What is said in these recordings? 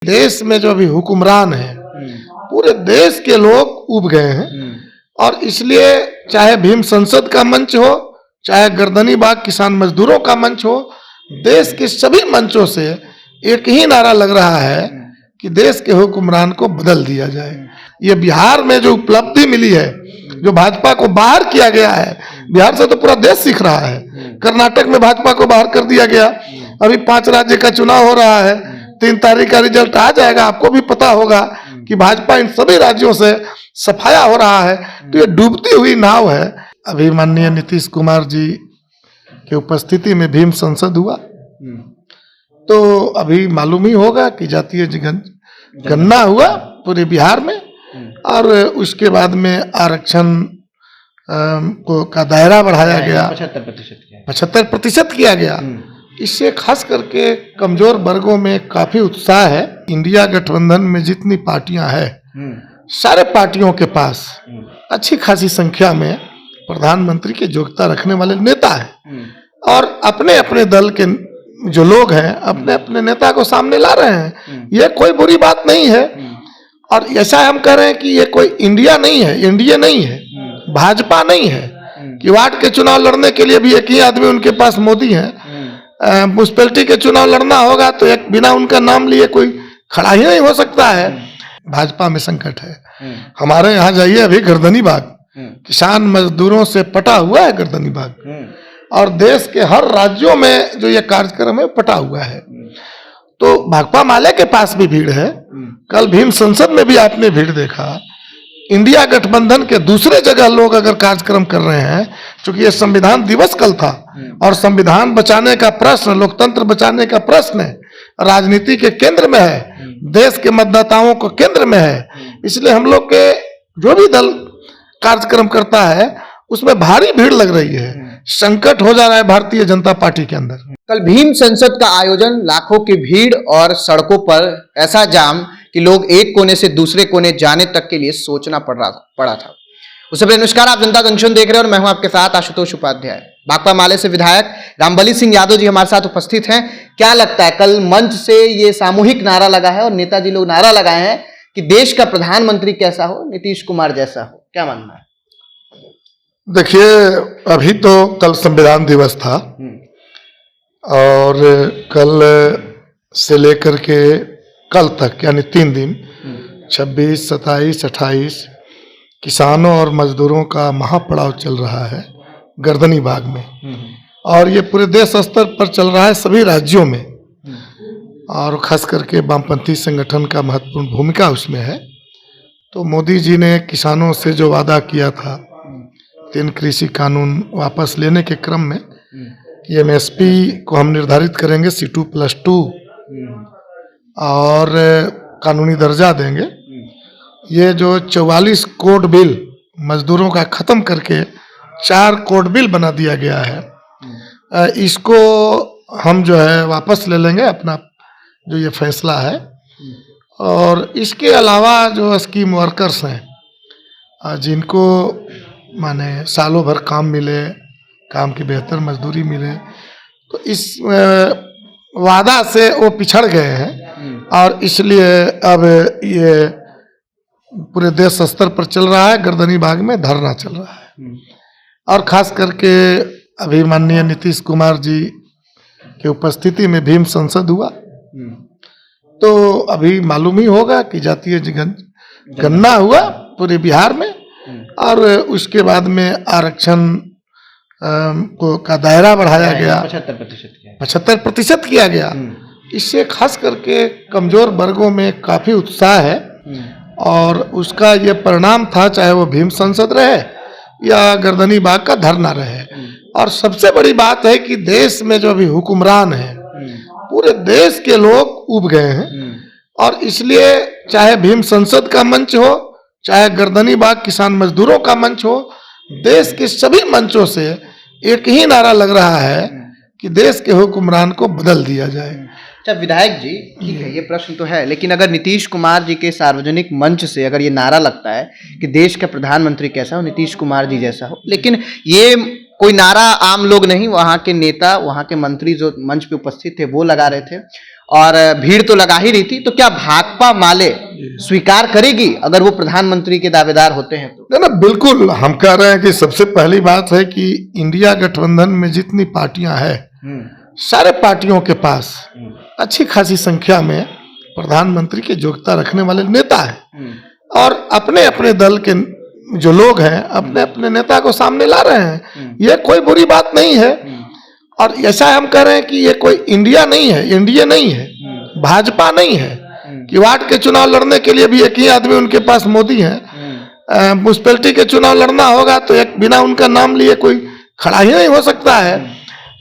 देश में जो अभी हुक्मरान है पूरे देश के लोग उब गए हैं और इसलिए चाहे भीम संसद का मंच हो, चाहे गर्दनी बाग किसान मजदूरों का मंच हो, देश के सभी मंचों से एक ही नारा लग रहा है कि देश के हुक्मरान को बदल दिया जाए। ये बिहार में जो उपलब्धि मिली है, जो भाजपा को बाहर किया गया है, बिहार से तो पूरा देश सीख रहा है। कर्नाटक में भाजपा को बाहर कर दिया गया, अभी 5 राज्य का चुनाव हो रहा है, 3 तारीख का रिजल्ट आ जाएगा। आपको भी पता होगा कि भाजपा इन सभी राज्यों से सफाया हो रहा है। तो ये डूबती हुई नाव है। अभी माननीय नीतीश कुमार जी की उपस्थिति में भीम संसद हुआ, तो अभी मालूम ही होगा कि जातीय गणना हुआ पूरे बिहार में और उसके बाद में आरक्षण का दायरा बढ़ाया गया, 75% किया गया। इससे खास करके कमजोर वर्गों में काफी उत्साह है। इंडिया गठबंधन में जितनी पार्टियां हैं, सारे पार्टियों के पास अच्छी खासी संख्या में प्रधानमंत्री की योग्यता रखने वाले नेता हैं और अपने अपने दल के जो लोग हैं अपने अपने नेता को सामने ला रहे हैं। ये कोई बुरी बात नहीं है और ऐसा हम कह रहे हैं कि ये कोई इंडिया नहीं है, एनडीए नहीं है, भाजपा नहीं है कि वार्ड के चुनाव लड़ने के लिए भी एक ही आदमी उनके पास मोदी है। म्युनिसिपैलिटी के चुनाव लड़ना होगा तो एक बिना उनका नाम लिए कोई खड़ा ही नहीं हो सकता है। भाजपा में संकट है। हमारे यहाँ जाइए, अभी गर्दनी बाग किसान मजदूरों से पटा हुआ है गर्दनी बाग और देश के हर राज्यों में जो ये कार्यक्रम है पटा हुआ है। तो भाकपा माले के पास भी भीड़ है। कल भीम संसद में भी आपने भीड़ देखा। इंडिया गठबंधन के दूसरे जगह लोग अगर कार्यक्रम कर रहे हैं, क्योंकि ये संविधान दिवस कल था और संविधान बचाने का प्रश्न, लोकतंत्र बचाने का प्रश्न राजनीति के केंद्र में है, देश के मतदाताओं को केंद्र में है। इसलिए हम लोग के जो भी दल कार्यक्रम करता है उसमें भारी भीड़ लग रही है। संकट हो जा रहा है भारतीय जनता पार्टी के अंदर। कल भीम संसद का आयोजन, लाखों की भीड़ और सड़कों पर ऐसा जाम कि लोग एक कोने से दूसरे कोने जाने तक के लिए सोचना पड़ा था। उससे पहले नमस्कार, आप जनता जंक्शन देख रहे हैं और मैं हूं आपके साथ आशुतोष उपाध्याय। भाकपा माले से विधायक रामबली सिंह यादव जी हमारे साथ उपस्थित हैं। क्या लगता है, कल मंच से ये सामूहिक नारा लगा है और नेताजी लोग नारा लगाए हैं कि देश का प्रधानमंत्री कैसा हो, नीतीश कुमार जैसा हो, क्या मानना है? देखिए, अभी तो कल संविधान दिवस था और कल से लेकर के कल तक यानी 3 दिन 26, 27, 28 किसानों और मजदूरों का महापड़ाव चल रहा है गर्दनी बाग में और ये पूरे देश स्तर पर चल रहा है, सभी राज्यों में और खास करके वामपंथी संगठन का महत्वपूर्ण भूमिका उसमें है। तो मोदी जी ने किसानों से जो वादा किया था 3 कृषि कानून वापस लेने के क्रम में कि एमएसपी को हम निर्धारित करेंगे C2+2 और कानूनी दर्जा देंगे। ये जो 44 कोड बिल मजदूरों का खत्म करके 4 कोड बिल बना दिया गया है, इसको हम जो है वापस ले लेंगे, अपना जो ये फैसला है। और इसके अलावा जो स्कीम वर्कर्स हैं जिनको माने सालों भर काम मिले, काम की बेहतर मजदूरी मिले, तो इस वादा से वो पिछड़ गए हैं और इसलिए अब ये पूरे देश स्तर पर चल रहा है। गर्दनी बाग में धरना चल रहा है और खास करके अभी माननीय नीतीश कुमार जी की उपस्थिति में भीम संसद हुआ, तो अभी मालूम ही होगा कि जातीय गणना हुआ पूरे बिहार में और उसके बाद में आरक्षण का दायरा बढ़ाया गया, 75% किया गया। इससे खास करके कमजोर वर्गों में काफी उत्साह है और उसका ये परिणाम था, चाहे वो भीम संसद रहे या गर्दनी बाग का धरना रहे। और सबसे बड़ी बात है कि देश में जो अभी हुक्मरान है पूरे देश के लोग उब गए हैं और इसलिए चाहे भीम संसद का मंच हो, चाहे गर्दनी बाग किसान मजदूरों का मंच हो, देश के सभी मंचों से एक ही नारा लग रहा है कि देश के हुक्मरान को बदल दिया जाए। अच्छा विधायक जी, ठीक है, ये प्रश्न तो है, लेकिन अगर नीतीश कुमार जी के सार्वजनिक मंच से अगर ये नारा लगता है कि देश का प्रधानमंत्री कैसा हो, नीतीश कुमार जी जैसा हो, लेकिन ये कोई नारा आम लोग नहीं, वहाँ के नेता, वहाँ के मंत्री जो मंच पे उपस्थित थे वो लगा रहे थे और भीड़ तो लगा ही रही थी, तो क्या भाकपा माले स्वीकार करेगी अगर वो प्रधानमंत्री के दावेदार होते हैं तो? ना बिल्कुल, हम कह रहे हैं कि सबसे पहली बात है कि इंडिया गठबंधन में जितनी पार्टियां हैं, सारे पार्टियों के पास अच्छी खासी संख्या में प्रधानमंत्री की योग्यता रखने वाले नेता हैं और अपने अपने दल के जो लोग हैं अपने अपने नेता को सामने ला रहे हैं। यह कोई बुरी बात नहीं है और ऐसा हम कह रहे हैं कि ये कोई इंडिया नहीं है, एनडीए नहीं है, भाजपा नहीं है कि वार्ड के चुनाव लड़ने के लिए भी एक ही आदमी उनके पास मोदी है। म्युनिसिपैलिटी के चुनाव लड़ना होगा तो एक बिना उनका नाम लिए कोई खड़ा ही नहीं हो सकता है।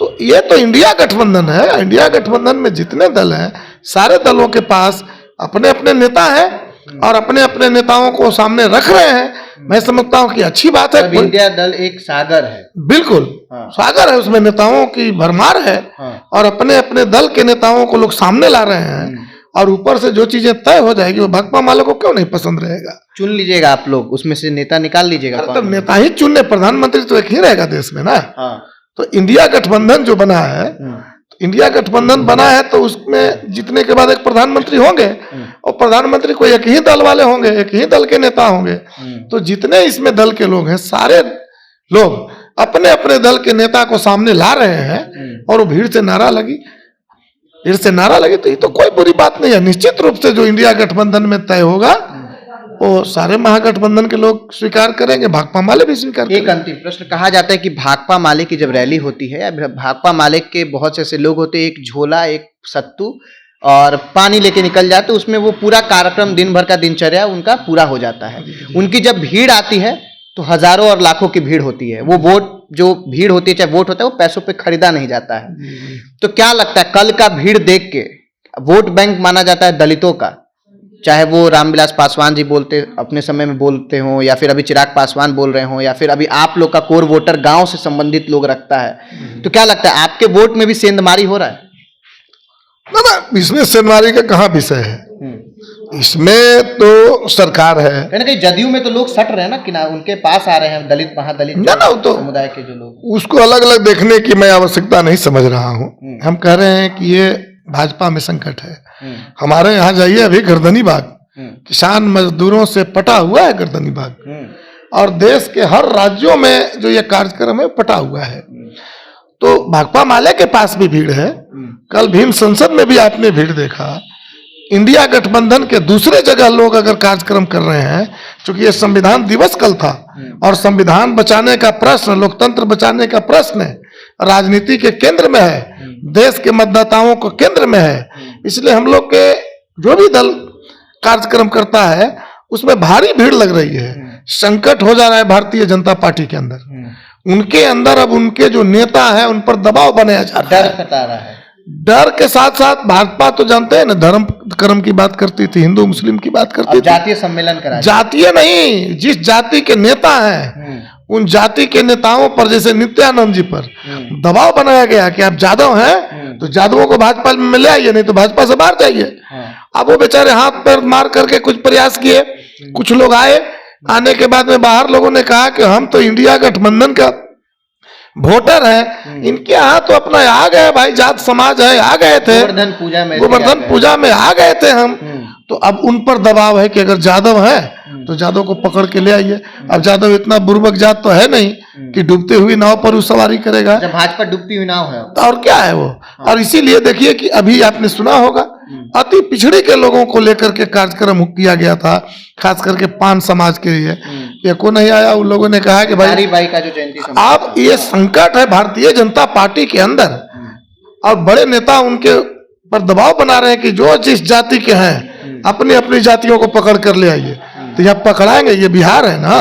तो ये तो इंडिया गठबंधन है। इंडिया गठबंधन में जितने दल हैं सारे दलों के पास अपने अपने नेता हैं और अपने अपने नेताओं को सामने रख रहे हैं। मैं समझता हूँ कि अच्छी बात है। इंडिया दल एक सागर है, बिल्कुल सागर है, उसमें नेताओं की भरमार है और अपने अपने दल के नेताओं को लोग सामने ला रहे हैं और ऊपर से जो चीजें तय हो जाएगी वो भाकपा माले को क्यों नहीं पसंद रहेगा। चुन लीजिएगा आप लोग, उसमें से नेता निकाल लीजिएगा। तो नेता ही चुनने, प्रधानमंत्री तो एक ही रहेगा देश में ना। तो इंडिया गठबंधन जो बना है, इंडिया गठबंधन बना है तो उसमें जीतने के बाद एक प्रधानमंत्री होंगे और प्रधानमंत्री को एक ही दल वाले होंगे, एक ही दल के नेता होंगे। तो जितने इसमें दल के लोग हैं सारे लोग अपने अपने दल के नेता को सामने ला रहे हैं और वो भीड़ से नारा लगी तो ये तो कोई बुरी बात नहीं है। निश्चित रूप से जो इंडिया गठबंधन में तय होगा वो सारे महागठबंधन के लोग स्वीकार करेंगे, भाकपा माले भी स्वीकार करेंगे। एक अंतिम प्रश्न, कहा जाता है कि भाकपा माले की जब रैली होती है या भाकपा माले के बहुत से ऐसे लोग होते हैं, एक झोला एक सत्तू और पानी लेके निकल जाते, तो उसमें वो पूरा कार्यक्रम दिन भर का दिनचर्या उनका पूरा हो जाता है। उनकी जब भीड़ आती है तो हजारों और लाखों की भीड़ होती है। वो वोट जो भीड़ होती है, चाहे वोट होता है, वो पैसों पे खरीदा नहीं जाता है। तो क्या लगता है कल का भीड़ देख के, वोट बैंक माना जाता है दलितों का, चाहे वो रामविलास पासवान जी बोलते अपने समय में बोलते हो या फिर अभी चिराग पासवान बोल रहे हो या फिर अभी आप लोग का कोर वोटर गांव से संबंधित लोग रखता है, तो क्या लगता है आपके वोट में भी सेंधमारी हो रहा है? ना इसमें सेंधमारी का कहाँ विषय है, इसमें तो सरकार है। कहीं ना कहीं जदयू में तो लोग सट रहे हैं ना कि ना, उनके पास आ रहे हैं दलित महादलित ना तो समुदाय के जो लोग, उसको अलग अलग देखने की मैं आवश्यकता नहीं समझ रहा हूँ। हम कह रहे हैं कि ये भाजपा में संकट है। हमारे यहाँ जाइए, अभी गर्दनी बाग किसान मजदूरों से पटा हुआ है, गर्दनी बाग, और देश के हर राज्यों में जो ये कार्यक्रम है पटा हुआ है। तो भाकपा माले के पास भी भीड़ है। कल भीम संसद में भी आपने भीड़ देखा। इंडिया गठबंधन के दूसरे जगह लोग अगर कार्यक्रम कर रहे हैं, क्योंकि ये संविधान दिवस कल था और संविधान बचाने का प्रश्न, लोकतंत्र बचाने का प्रश्न राजनीति के केंद्र में है, देश के मतदाताओं को केंद्र में है। इसलिए हम लोग के जो भी दल कार्यक्रम करता है उसमें भारी भीड़ लग रही है। संकट हो जा रहा है भारतीय जनता पार्टी के अंदर। उनके अंदर अब उनके जो नेता है उन पर दबाव बनाया जा रहा है, डर सता रहा है। डर के साथ साथ भाजपा तो जानते हैं ना, धर्म कर्म की बात करती थी, हिंदू मुस्लिम की बात करती थी, जातीय सम्मेलन करा, जातीय नहीं, जिस जाति के नेता हैं उन जाति के नेताओं पर, जैसे नित्यानंद जी पर दबाव बनाया गया कि आप यादव हैं तो यादवों को भाजपा में ले आइए, नहीं तो भाजपा से बाहर जाइए। अब वो बेचारे हाथ पैर मार करके कुछ प्रयास किए, कुछ लोग आए, आने के बाद में बाहर लोगों ने कहा कि हम तो इंडिया गठबंधन का वोटर है, इनके यहाँ तो अपना आ गए भाई, जात समाज है, आ गए थे गोवर्धन पूजा में आ गए थे हम। तो अब उन पर दबाव है कि अगर जादव है तो जादव को पकड़ के ले आइए। अब जादव इतना बुर्बक जात तो है नहीं कि डूबती हुई नाव पर उस सवारी करेगा। जब भाजपा डूबती हुई नाव है तो और क्या है वो। और इसीलिए देखिए कि अभी आपने सुना होगा अति पिछड़े के लोगों को लेकर के कार्यक्रम किया गया था, खास करके पान समाज के लिए। एको नहीं आया, उन लोगों ने कहा कि भाई का जो जयंती, अब ये संकट है भारतीय जनता पार्टी के अंदर और बड़े नेता उनके पर दबाव बना रहे हैं कि जो जिस जाति के हैं अपनी अपनी जातियों को पकड़ कर ले आइए। तो यह पकड़ाएंगे, ये बिहार है ना,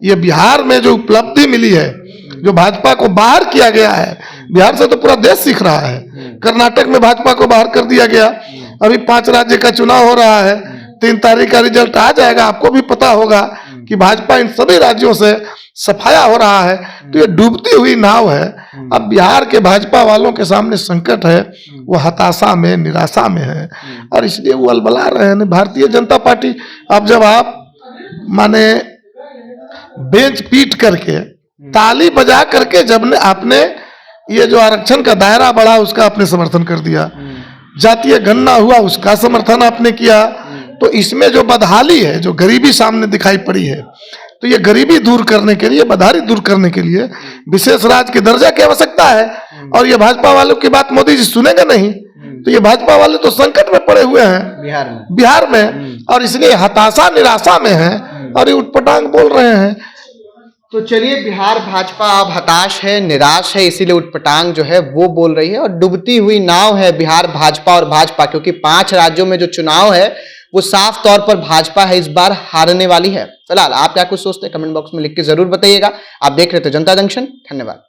ये बिहार में जो उपलब्धि मिली है, जो भाजपा को बाहर किया गया है, बिहार से तो पूरा देश सीख रहा है। कर्नाटक में भाजपा को बाहर कर दिया गया, अभी 5 राज्य का चुनाव हो रहा है, 3 तारीख का रिजल्ट आ जाएगा, आपको भी पता होगा कि भाजपा इन सभी राज्यों से सफाया हो रहा है। तो ये डूबती हुई नाव है। अब बिहार के भाजपा वालों के सामने संकट है, वो हताशा में, निराशा में है और इसलिए वो अलबला रहे हैं। भारतीय जनता पार्टी अब जब आप माने बेंच पीट करके, ताली बजा करके जब आपने ये जो आरक्षण का दायरा बढ़ा उसका आपने समर्थन कर दिया, जातीय गणना हुआ उसका समर्थन आपने किया। तो इसमें जो बदहाली है, जो गरीबी सामने दिखाई पड़ी है, तो ये गरीबी दूर करने के लिए, बदहाली दूर करने के लिए विशेष राज्य के दर्जा की आवश्यकता है। और ये भाजपा वालों की बात मोदी जी सुनेंगे नहीं, तो ये भाजपा वाले तो संकट में पड़े हुए हैं बिहार में, और इसलिए हताशा निराशा में है और ये उटपटांग बोल रहे हैं। तो चलिए, बिहार भाजपा अब हताश है, निराश है, इसीलिए उटपटांग जो है वो बोल रही है, और डूबती हुई नाव है बिहार भाजपा और भाजपा, क्योंकि 5 राज्यों में जो चुनाव है वो साफ तौर पर भाजपा है इस बार हारने वाली है। फिलहाल आप क्या कुछ सोचते हैं कमेंट बॉक्स में लिख के जरूर बताइएगा। आप देख रहे थे जनता जंक्शन। धन्यवाद।